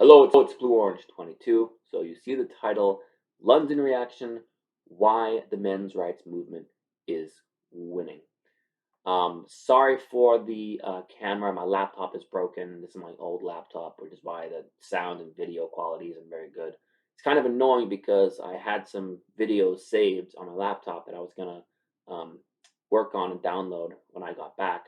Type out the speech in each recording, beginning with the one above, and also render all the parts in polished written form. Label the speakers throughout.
Speaker 1: Hello, it's Blue Orange 22. So you see the title, London Reaction, Why the Men's Rights Movement is Winning. Sorry for the camera. My laptop is broken. This is my old laptop, which is why the sound and video quality isn't very good. It's kind of annoying because I had some videos saved on my laptop that I was gonna work on and download when I got back,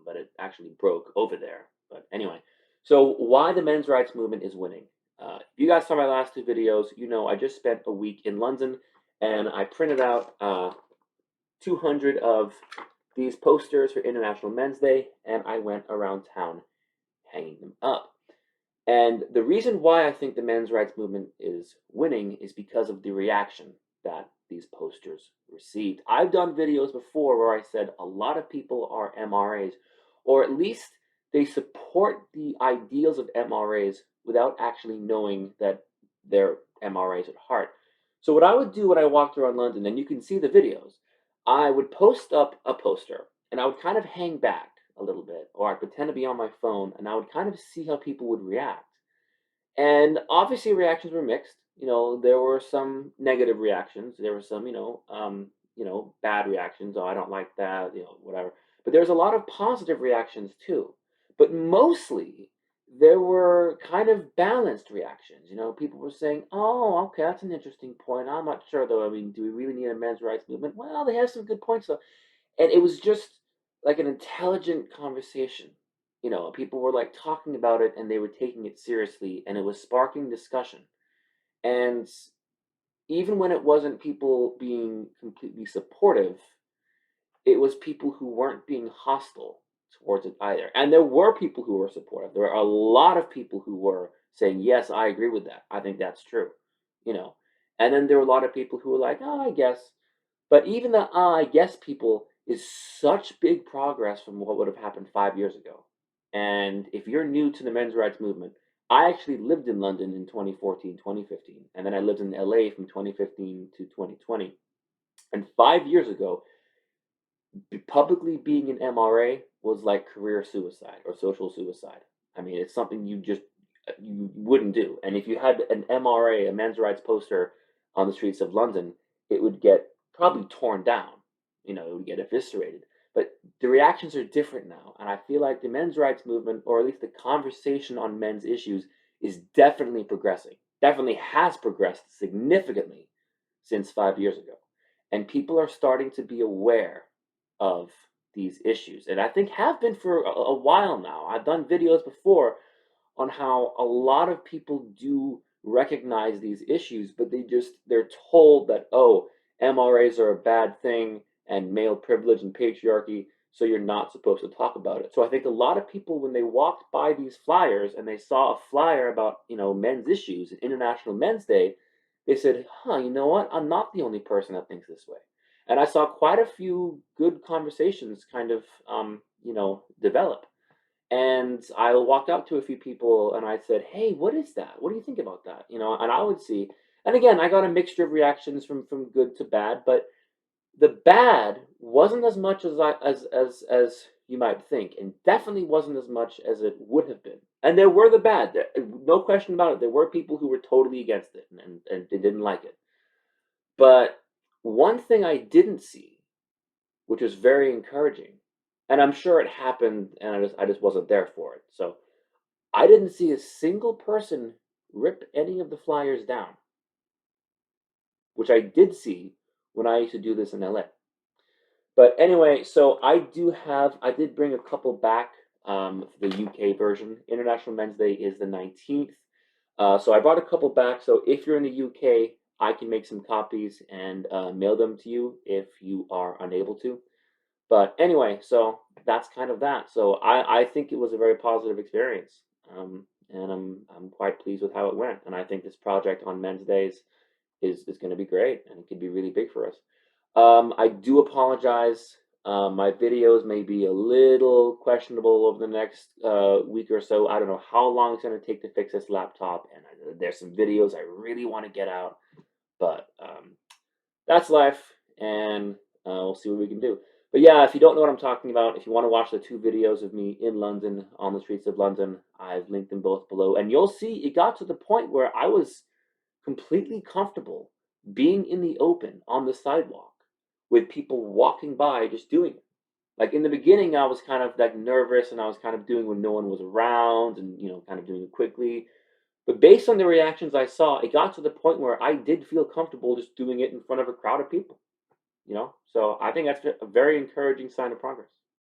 Speaker 1: but it actually broke over there. But anyway, so why the men's rights movement is winning. If you guys saw my last two videos, you know I just spent a week in London and I printed out 200 of these posters for International Men's Day, and I went around town hanging them up. And the reason why I think the men's rights movement is winning is because of the reaction that these posters received. I've done videos before where I said a lot of people are MRAs, or at least they support the ideals of MRAs without actually knowing that they're MRAs at heart. So what I would do when I walked around London, and you can see the videos, I would post up a poster and I would kind of hang back a little bit, or I'd pretend to be on my phone and I would kind of see how people would react. And obviously, reactions were mixed. There were some negative reactions. There were some, bad reactions. Oh, I don't like that. Whatever. But there's a lot of positive reactions too. But mostly, there were kind of balanced reactions. People were saying, "Oh, okay, that's an interesting point. I'm not sure though. I mean, do we really need a men's rights movement?" Well, they have some good points though, and it was just like an intelligent conversation. People were like talking about it and they were taking it seriously and it was sparking discussion. And even when it wasn't people being completely supportive, it was people who weren't being hostile towards it either. And there were people who were supportive. There are a lot of people who were saying, "Yes, I agree with that. I think that's true." You know. And then there were a lot of people who were like, "Oh, I guess." But even the I guess people is such big progress from what would have happened 5 years ago. And if you're new to the men's rights movement, I actually lived in London in 2014, 2015, and then I lived in LA from 2015 to 2020. And 5 years ago, publicly being an MRA was like career suicide or social suicide. I mean, it's something you wouldn't do. And if you had an MRA, a men's rights poster on the streets of London, it would get probably torn down. It would get eviscerated. But the reactions are different now, and I feel like the men's rights movement, or at least the conversation on men's issues, is definitely progressing. Definitely has progressed significantly since 5 years ago. And people are starting to be aware of these issues, and I think have been for a while now. I've done videos before on how a lot of people do recognize these issues, but they're told that, oh, MRAs are a bad thing and male privilege and patriarchy, so you're not supposed to talk about it. So I think a lot of people, when they walked by these flyers and they saw a flyer about men's issues and International Men's Day, they said, "Huh, you know what? I'm not the only person that thinks this way." And I saw quite a few good conversations kind of develop. And I walked up to a few people and I said, "Hey, what is that? What do you think about that?" And I would see. And again, I got a mixture of reactions from good to bad, but the bad wasn't as much as as you might think, and definitely wasn't as much as it would have been. And there were the bad, no question about it. There were people who were totally against it and they didn't like it. But one thing I didn't see, which was very encouraging, and I'm sure it happened, and I just wasn't there for it. So I didn't see a single person rip any of the flyers down, which I did see when I used to do this in LA. But anyway, so I did bring a couple back. The UK version, International Men's Day is the 19th. So I brought a couple back. So if you're in the UK, I can make some copies and mail them to you if you are unable to. But anyway, so that's kind of that. So I think it was a very positive experience, and I'm quite pleased with how it went. And I think this project on Men's Days is going to be great, and it could be really big for us. I do apologize. My videos may be a little questionable over the next week or so. I don't know how long it's going to take to fix this laptop, and there's some videos I really want to get out, but that's life, and we'll see what we can do. But yeah, if you don't know what I'm talking about, if you want to watch the two videos of me in London, on the streets of London, I've linked them both below, and you'll see it got to the point where I was completely comfortable being in the open on the sidewalk with people walking by just doing it. Like in the beginning, I was kind of like nervous and I was kind of doing when no one was around and, kind of doing it quickly. But based on the reactions I saw, it got to the point where I did feel comfortable just doing it in front of a crowd of people. So I think that's a very encouraging sign of progress.